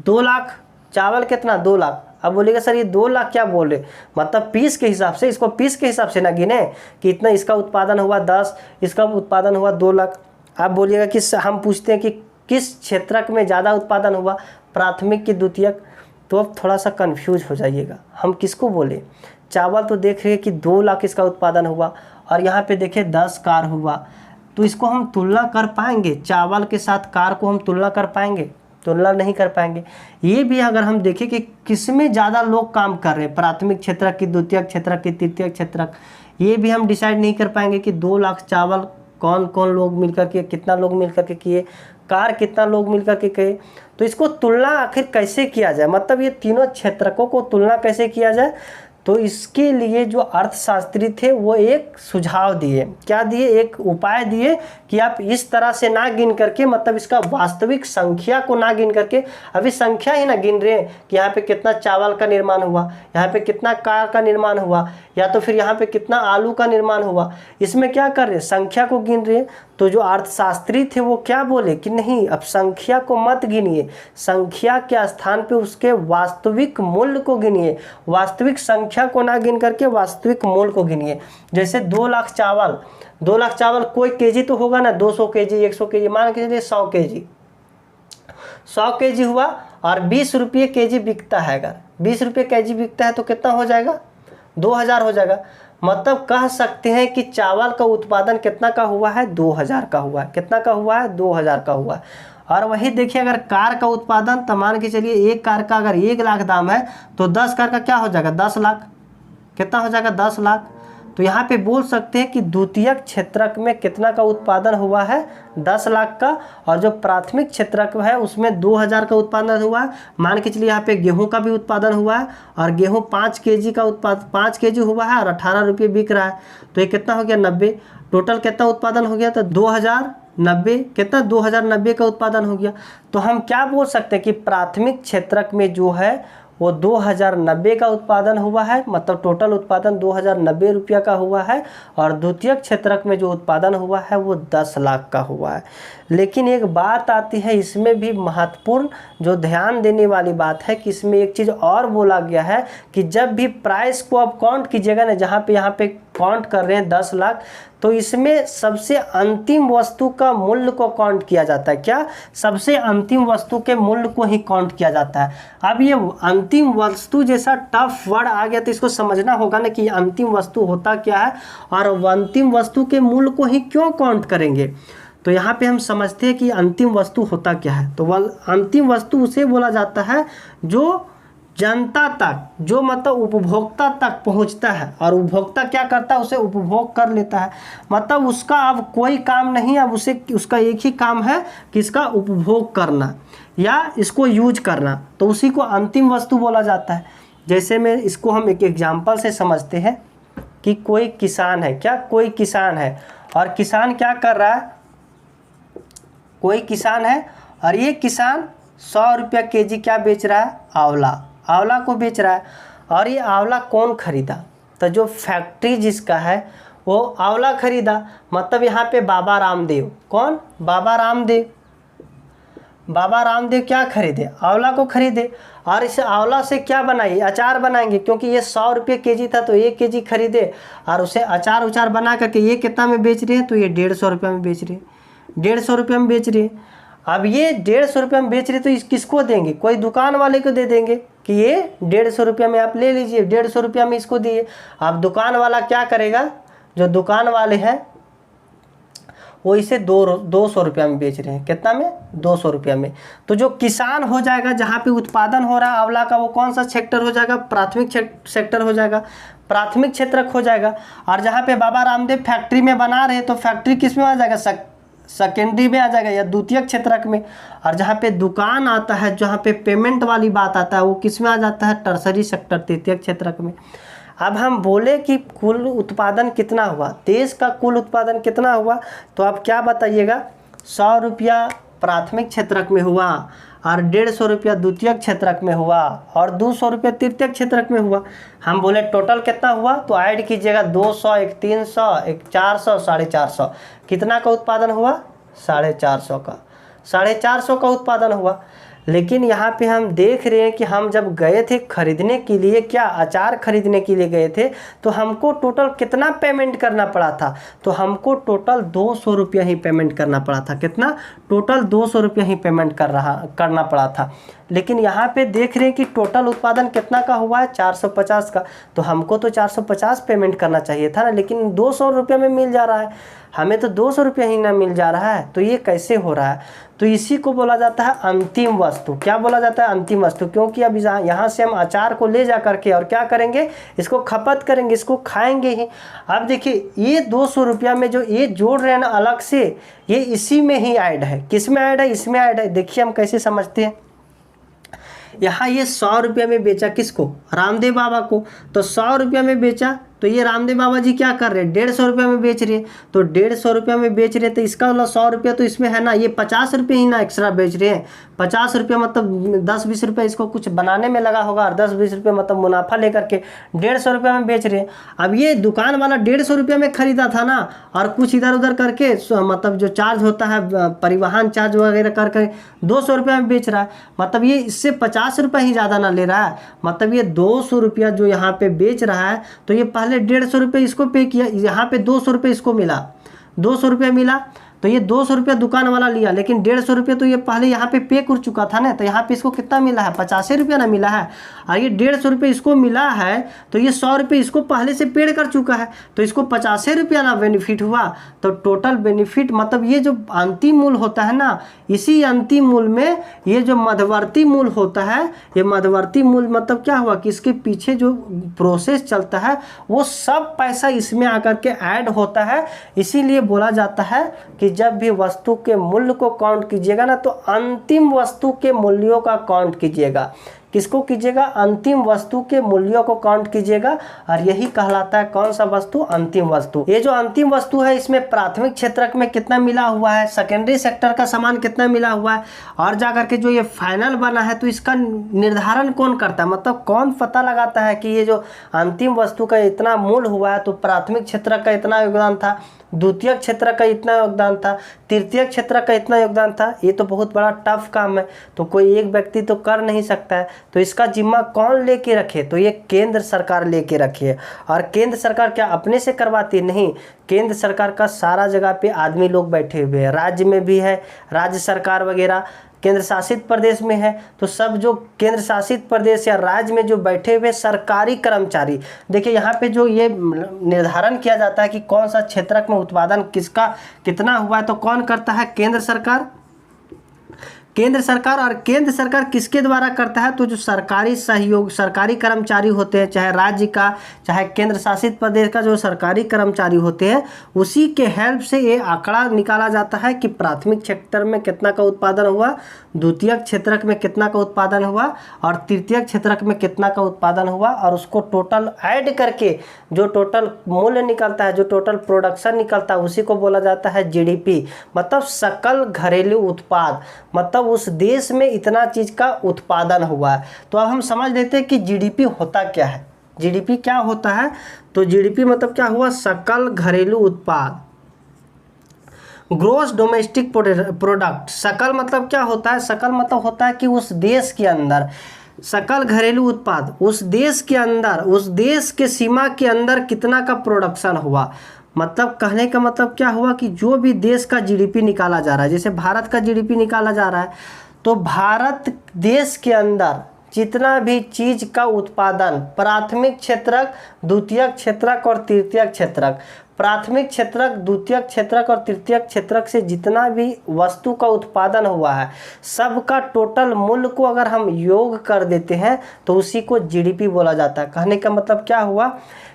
2 लाख चावल कितना? 2 लाख। अब बोलेगा सर ये 2 लाख क्या बोले? मतलब पीस के हिसाब से, इसको पीस के हिसाब से ना गिने कि इतना इसका उत्पादन हुआ 10, इसका उत्पादन हुआ 2 लाख। आप बोलिएगा कि हम पूछते हैं कि किस क्षेत्रक में ज़्यादा उत्पादन हुआ, प्राथमिक की द्वितीयक? तो अब थोड़ा सा कंफ्यूज हो जाइएगा, हम किसको बोले? चावल तो देख रहे हैं कि 2 लाख इसका उत्पादन हुआ, और यहाँ पे देखिए 10 कार हुआ। तो इसको हम तुलना कर पाएंगे? चावल के साथ कार को हम तुलना कर पाएंगे? तुलना नहीं कर पाएंगे। ये भी अगर हम देखें कि किसमें ज़्यादा लोग काम कर रहे हैं, प्राथमिक क्षेत्रक की, द्वितीयक क्षेत्रक की, तृतीयक क्षेत्रक, ये भी हम डिसाइड नहीं कर पाएंगे कि 2 लाख चावल कौन कौन लोग मिलकर के, कितना लोग मिलकर के किए, कार कितना लोग मिलकर के किए। तो इसको तुलना आखिर कैसे किया जाए? मतलब ये तीनों क्षेत्रकों को तुलना कैसे किया जाए? तो तो इसके लिए जो अर्थशास्त्री थे वो एक सुझाव दिए, क्या दिए, एक उपाय दिए कि आप इस तरह से ना गिन करके, मतलब इसका वास्तविक संख्या को ना गिन करके, अभी संख्या ही ना गिन रहे कि यहाँ पे कितना चावल का निर्माण हुआ, यहाँ पे कितना कार का निर्माण हुआ, या तो फिर यहाँ पे कितना आलू का निर्माण हुआ, इसमें क्या कर रहे, संख्या को गिन रहे। तो जो अर्थशास्त्री थे वो क्या बोले कि नहीं, अब संख्या को मत गिनिए, संख्या के स्थान पे उसके वास्तविक मूल्य को गिनिए, वास्तविक संख्या को ना गिन करके वास्तविक मूल्य को गिनिए। जैसे 2 लाख चावल, 2 लाख चावल कोई केजी तो होगा ना, 200 केजी, 100 केजी, मान के चलिए 100 केजी, 100 केजी हुआ और 20 रुपये केजी बिकता है। अगर 20 रुपये केजी बिकता है तो कितना हो जाएगा, 2000 हो जाएगा। मतलब कह सकते हैं कि चावल का उत्पादन कितना का हुआ है, 2000 का हुआ है। कितना का हुआ है, 2000 का हुआ है। और वही देखिए अगर कार का उत्पादन, तो मान के चलिए एक कार का अगर 1 लाख दाम है तो 10 कार का क्या हो जाएगा, 10 लाख। कितना हो जाएगा, 10 लाख। तो यहाँ पे बोल सकते हैं कि द्वितीयक क्षेत्रक में कितना का उत्पादन हुआ है, 10 लाख का, और जो प्राथमिक क्षेत्रक है उसमें 2000 का उत्पादन हुआ है। मान के चलिए यहाँ पे गेहूं का भी उत्पादन हुआ है और गेहूं 5 केजी का 5 केजी हुआ है और 18 रुपये बिक रहा है। तो ये कितना हो गया, 90। टोटल कितना उत्पादन हो गया, तो 2090, कितना 2090 का उत्पादन हो गया। तो हम क्या बोल सकते हैं कि प्राथमिक क्षेत्रक में जो है वो 2090 का उत्पादन हुआ है, मतलब टोटल उत्पादन 2090 रुपया का हुआ है, और द्वितीयक क्षेत्रक में जो उत्पादन हुआ है वो 10 लाख का हुआ है। लेकिन एक बात आती है इसमें भी महत्वपूर्ण, जो ध्यान देने वाली बात है कि इसमें एक चीज़ और बोला गया है कि जब भी प्राइस को आप काउंट कीजिएगा ना, जहाँ पे यहाँ पे काउंट कर रहे हैं 10 लाख, तो इसमें सबसे अंतिम वस्तु का मूल्य को काउंट किया जाता है। क्या, सबसे अंतिम वस्तु के मूल्य को ही काउंट किया जाता है। अब ये अंतिम वस्तु जैसा टफ वर्ड आ गया तो इसको समझना होगा ना कि अंतिम वस्तु होता क्या है और अंतिम वस्तु के मूल्य को ही क्यों काउंट करेंगे। तो यहाँ पे हम समझते हैं कि अंतिम वस्तु होता क्या है। तो वह अंतिम वस्तु उसे बोला जाता है जो जनता तक, जो मतलब उपभोक्ता तक पहुंचता है, और उपभोक्ता क्या करता है, उसे उपभोग कर लेता है। मतलब उसका अब कोई काम नहीं, अब उसे उसका एक ही काम है कि इसका उपभोग करना या इसको यूज करना, तो उसी को अंतिम वस्तु बोला जाता है। जैसे में इसको हम एक एग्जाम्पल से समझते हैं कि कोई किसान है, क्या, कोई किसान है, और किसान क्या कर रहा है, कोई किसान है और ये किसान 100 रुपया केजी क्या बेच रहा है, आंवला, आंवला को बेच रहा है। और ये आंवला कौन खरीदा, तो जो फैक्ट्री जिसका है वो आंवला खरीदा। मतलब यहाँ पे बाबा रामदेव, कौन, बाबा रामदेव, बाबा रामदेव क्या खरीदे, आंवला को खरीदे, और इस आंवला से क्या बनाइए, अचार बनाएंगे, क्योंकि ये 100 रुपये केजी था तो 1 केजी खरीदे और उसे अचार उचार बना करके ये कितना में बेच रहे हैं, तो ये 150 रुपये में बेच रहे हैं, 150 रुपये में बेच रहे हैं। अब ये 150 रुपये में बेच रहे तो किसको देंगे, कोई दुकान वाले को दे देंगे कि ये 150 रुपये में आप ले लीजिए, 150 रुपया में इसको दिए। अब दुकान वाला क्या करेगा, जो दुकान वाले हैं वो इसे 200 रुपया में बेच रहे हैं, कितना में, 200 रुपया में। तो जो किसान हो जाएगा, जहाँ पे उत्पादन हो रहा है आंवला का, वो कौन सा सेक्टर हो जाएगा, प्राथमिक सेक्टर हो जाएगा, प्राथमिक क्षेत्रक हो जाएगा। और जहाँ पे बाबा रामदेव फैक्ट्री में बना रहे तो फैक्ट्री किस में आ जाएगा, सेकेंडरी में आ जाएगा या द्वितीयक क्षेत्रक में। और जहाँ पे दुकान आता है, जहाँ पे पेमेंट वाली बात आता है, वो किस में आ जाता है, टर्सरी सेक्टर, तृतीयक क्षेत्रक में। अब हम बोले कि कुल उत्पादन कितना हुआ, देश का कुल उत्पादन कितना हुआ, तो आप क्या बताइएगा, 100 रुपया प्राथमिक क्षेत्रक में हुआ और 150 रुपया द्वितीयक क्षेत्रक में हुआ और 200 रुपया तृतीयक क्षेत्रक में हुआ। हम बोले टोटल कितना हुआ, तो ऐड कीजिएगा, 200, एक 300, एक 400, 450, कितना का उत्पादन हुआ, 450 का, 450 का उत्पादन हुआ। लेकिन यहाँ पे हम देख रहे हैं कि हम जब गए थे खरीदने के लिए, क्या, अचार खरीदने के लिए गए थे, तो हमको टोटल कितना पेमेंट करना पड़ा था, तो हमको टोटल 200 रुपया ही पेमेंट करना पड़ा था। कितना, टोटल 200 रुपया ही पेमेंट करना पड़ा था। लेकिन यहाँ पे देख रहे हैं कि टोटल उत्पादन कितना का हुआ है, 450 का, तो हमको तो 450 पेमेंट करना चाहिए था ना, लेकिन 200 रुपये में मिल जा रहा है, हमें तो 200 रुपया ही ना मिल जा रहा है। तो ये कैसे हो रहा है, तो इसी को बोला जाता है अंतिम वस्तु। क्या बोला जाता है, अंतिम वस्तु, क्योंकि अब यहाँ से हम अचार को ले जा करके और क्या करेंगे, इसको खपत करेंगे, इसको खाएंगे ही। अब देखिए ये 200 रुपया में जो ये जोड़ रहे हैं ना अलग से, ये इसी में ही ऐड है, किस में ऐड है, इसमें ऐड है। देखिए हम कैसे समझते हैं, यहाँ ये 100 रुपये में बेचा किसको, रामदेव बाबा को। तो 100 रुपये में बेचा तो ये रामदेव बाबा जी क्या कर रहे हैं, 150 रुपये में बेच रहे हैं। तो 150 रुपये में बेच रहे हैं तो इसका मतलब 100 रुपये तो इसमें है ना, ये 50 रुपये ही ना एक्स्ट्रा बेच रहे हैं। 50 रुपये मतलब 10-20 रुपये इसको कुछ बनाने में लगा होगा और 10-20 रुपये मतलब मुनाफा लेकर के 150 रुपये में बेच रहे हैं। अब ये दुकान वाला 150 रुपये में खरीदा था ना, और कुछ इधर उधर करके मतलब जो चार्ज होता है परिवहन चार्ज वगैरह करके 200 रुपये में बेच रहा है। मतलब ये इससे 50 रुपये ही ज़्यादा ना ले रहा है। मतलब ये 200 रुपया जो यहाँ पे बेच रहा है, तो ये पहले 150 रुपये इसको पे किया, यहाँ पे 200 रुपये इसको मिला, 200 रुपये मिला। तो ये 200 रुपये दुकान वाला लिया, लेकिन 150 रुपये तो ये पहले यहाँ पे पे कर चुका था ना। तो यहाँ पे इसको कितना मिला है, 50 रुपया ना मिला है। और ये 150 रुपये इसको मिला है, तो ये 100 रुपये इसको पहले से पेड कर चुका है, तो इसको 50 रुपया ना बेनिफिट हुआ। तो टोटल बेनिफिट मतलब ये जो अंतिम मूल्य होता है ना, इसी अंतिम मूल्य में ये जो मध्यवर्ती मूल्य होता है, ये मध्यवर्ती मूल्य मतलब क्या हुआ कि इसके पीछे जो प्रोसेस चलता है वो सब पैसा इसमें आकर के ऐड होता है। इसीलिए बोला जाता है कि जब भी वस्तु के मूल्य को काउंट कीजिएगा ना, तो अंतिम वस्तु के मूल्यों का काउंट कीजिएगा। किसको कीजिएगा, अंतिम वस्तु के मूल्यों को काउंट कीजिएगा। और यही कहलाता है कौन सा वस्तु, अंतिम वस्तु। ये जो अंतिम वस्तु है इसमें प्राथमिक क्षेत्रक में कितना मिला हुआ है, सेकेंडरी सेक्टर का सामान कितना मिला हुआ है, और जाकर के जो ये फाइनल बना है तो इसका निर्धारण कौन करता है, मतलब कौन पता लगाता है कि ये जो अंतिम वस्तु का इतना मूल्य हुआ है तो प्राथमिक क्षेत्रक का इतना योगदान था, द्वितीय क्षेत्र का इतना योगदान था, तृतीय क्षेत्र का इतना योगदान था। ये तो बहुत बड़ा टफ काम है, तो कोई एक व्यक्ति तो कर नहीं सकता है। तो इसका जिम्मा कौन लेके रखे, तो ये केंद्र सरकार लेके रखी है। और केंद्र सरकार क्या अपने से करवाती नहीं, केंद्र सरकार का सारा जगह पे आदमी लोग बैठे हुए हैं। राज्य में भी है, राज्य सरकार वगैरह, केंद्र शासित प्रदेश में है, तो सब जो केंद्र शासित प्रदेश या राज्य में जो बैठे हुए सरकारी कर्मचारी, देखिए यहाँ पे जो ये निर्धारण किया जाता है कि कौन सा क्षेत्रक में उत्पादन किसका कितना हुआ है, तो कौन करता है, केंद्र सरकार। केंद्र सरकार, और केंद्र सरकार किसके द्वारा करता है, तो जो सरकारी सहयोग, सरकारी कर्मचारी होते हैं, चाहे राज्य का चाहे केंद्र शासित प्रदेश का जो सरकारी कर्मचारी होते हैं, उसी के हेल्प से ये आंकड़ा निकाला जाता है कि प्राथमिक क्षेत्र में कितना का उत्पादन हुआ, द्वितीय क्षेत्रक में कितना का उत्पादन हुआ, और तृतीय क्षेत्रक में कितना का उत्पादन हुआ। और उसको टोटल ऐड करके जो टोटल मूल्य निकलता है, जो टोटल प्रोडक्शन निकलता है, उसी को बोला जाता है जीडीपी, मतलब सकल घरेलू उत्पाद। मतलब उस देश में इतना चीज का उत्पादन हुआ है। तो अब हम समझ लेते हैं कि जीडीपी होता क्या है। जीडीपी क्या होता है, तो जीडीपी मतलब क्या हुआ, सकल घरेलू उत्पाद, ग्रोस डोमेस्टिक प्रोडक्ट। सकल मतलब क्या होता है, सकल मतलब होता है कि उस देश के अंदर, सकल घरेलू उत्पाद, उस देश के अंदर, उस देश के सीमा के अंदर कितना का प्रोडक्शन हुआ। मतलब कहने का मतलब क्या हुआ कि जो भी देश का जीडीपी निकाला जा रहा है, जैसे भारत का जीडीपी निकाला जा रहा है, तो भारत देश के अंदर जितना भी चीज का उत्पादन, प्राथमिक क्षेत्रक, द्वितीय क्षेत्रक और तृतीय क्षेत्रक, प्राथमिक क्षेत्रक, द्वितीय क्षेत्रक और तृतीय क्षेत्रक से जितना भी वस्तु का उत्पादन हुआ है, सबका टोटल मूल्य को अगर हम योग कर देते हैं तो उसी को जीडीपी बोला जाता है। कहने का मतलब क्या हुआ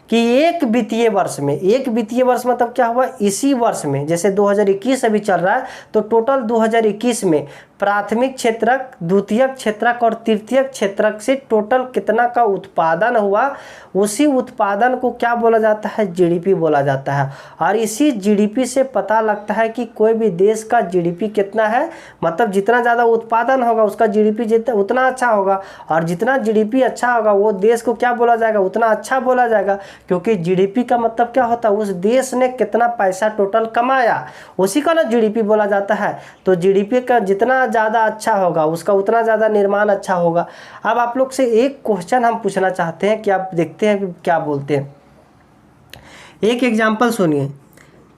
कि एक वित्तीय वर्ष में, एक वित्तीय वर्ष मतलब क्या हुआ, इसी वर्ष में, जैसे 2021 अभी चल रहा है, तो टोटल 2021 में प्राथमिक क्षेत्रक, द्वितीय क्षेत्रक और तृतीय क्षेत्रक से टोटल कितना का उत्पादन हुआ, उसी उत्पादन को क्या बोला जाता है, जीडीपी बोला जाता है। और इसी जीडीपी से पता लगता है कि कोई भी देश का जीडीपी कितना है, मतलब जितना ज़्यादा उत्पादन होगा उसका जीडीपी जितना उतना अच्छा होगा, और जितना जीडीपी अच्छा होगा वो देश को क्या बोला जाएगा, उतना अच्छा बोला जाएगा। क्योंकि जीडीपी का मतलब क्या होता है, उस देश ने कितना पैसा टोटल कमाया, उसी का ना जीडीपी बोला जाता है। तो जीडीपी का जितना ज़्यादा अच्छा होगा उसका उतना ज़्यादा निर्माण अच्छा होगा। अब आप लोग से एक क्वेश्चन हम पूछना चाहते हैं कि आप देखते हैं कि क्या बोलते हैं। एक एग्जाम्पल सुनिए,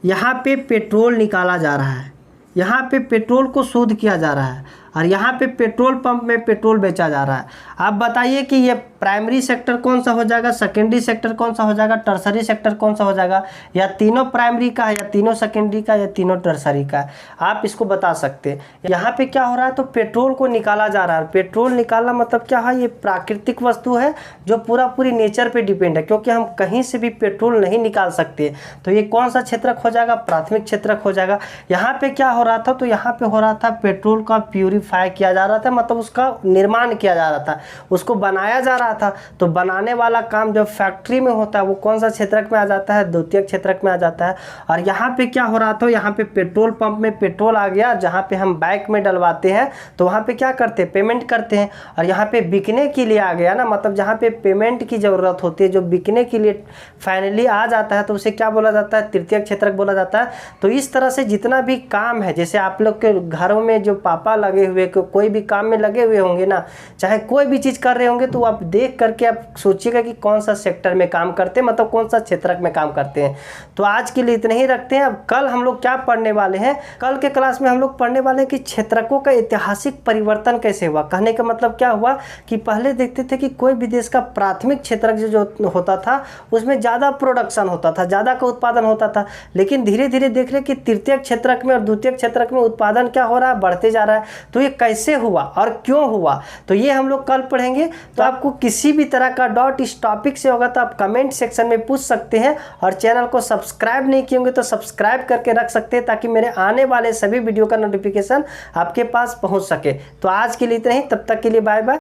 यहाँ पे पेट्रोल निकाला जा रहा है, यहाँ पे पेट्रोल को शोध किया जा रहा है, और यहाँ पे पेट्रोल पंप में पेट्रोल बेचा जा रहा है। आप बताइए कि ये प्राइमरी सेक्टर कौन सा हो जाएगा, सेकेंडरी सेक्टर कौन सा हो जाएगा, टर्सरी सेक्टर कौन सा हो जाएगा, या तीनों प्राइमरी का है, या तीनों सेकेंडरी का, या तीनों टर्सरी का है, आप इसको बता सकते हैं। यहाँ पे क्या हो रहा है, तो पेट्रोल को निकाला जा रहा है। पेट्रोल निकालना मतलब क्या है, ये प्राकृतिक वस्तु है जो पूरी नेचर पे डिपेंड है, क्योंकि हम कहीं से भी पेट्रोल नहीं निकाल सकते। तो ये कौन सा क्षेत्रक हो जाएगा, प्राथमिक क्षेत्रक हो जाएगा। यहाँ पे क्या हो रहा था, तो यहाँ पे हो रहा था पेट्रोल का प्यूरिफाई आइडेंटिफाई किया जा रहा था, मतलब उसका निर्माण किया जा रहा था, उसको बनाया जा रहा था। तो बनाने वाला काम जब फैक्ट्री में होता है वो कौन सा क्षेत्रक में आ जाता है, द्वितीयक क्षेत्रक में आ जाता है। और यहाँ पे क्या हो रहा था, यहाँ पे पेट्रोल पंप में पेट्रोल आ गया, जहाँ पे हम बाइक में डलवाते हैं तो वहाँ पे क्या करते हैं, पेमेंट करते हैं। और यहाँ पे बिकने के लिए आ गया ना, मतलब जहाँ पे पेमेंट की ज़रूरत होती है, जो बिकने के लिए फाइनली आ जाता है, तो उसे क्या बोला जाता है, तृतीयक क्षेत्रक बोला जाता है। तो इस तरह से जितना भी काम है, जैसे आप लोग के घरों में जो पापा लगे हुए, कोई भी काम में लगे हुए होंगे ना, चाहे कोई भी चीज़ कर रहे होंगे, तो आप देख करके आप सोचिएगा कि कौन सा सेक्टर में काम करते हैं, मतलब कौन सा क्षेत्रक में काम करते हैं। तो आज के लिए इतने ही रखते हैं। अब कल हम लोग क्या पढ़ने वाले हैं, कल के क्लास में हम लोग पढ़ने वाले हैं कि क्षेत्रकों का ऐतिहासिक परिवर्तन कैसे हुआ। कहने का मतलब क्या हुआ कि पहले देखते थे कि कोई भी देश का प्राथमिक क्षेत्रक जो होता था उसमें ज़्यादा प्रोडक्शन होता था, ज़्यादा का उत्पादन होता था, लेकिन धीरे धीरे देख रहे कि तृतीयक क्षेत्रक में और द्वितीयक क्षेत्रक में उत्पादन क्या हो रहा है, बढ़ते जा रहा है। तो ये कैसे हुआ और क्यों हुआ, तो ये हम लोग कल पढ़ेंगे। तो आपको किसी भी तरह का डाउट इस टॉपिक से होगा तो आप कमेंट सेक्शन में पूछ सकते हैं, और चैनल को सब्सक्राइब नहीं किए होंगे तो सब्सक्राइब करके रख सकते हैं, ताकि मेरे आने वाले सभी वीडियो का नोटिफिकेशन आपके पास पहुंच सके। तो आज के लिए इतना ही, तब तक के लिए बाय बाय।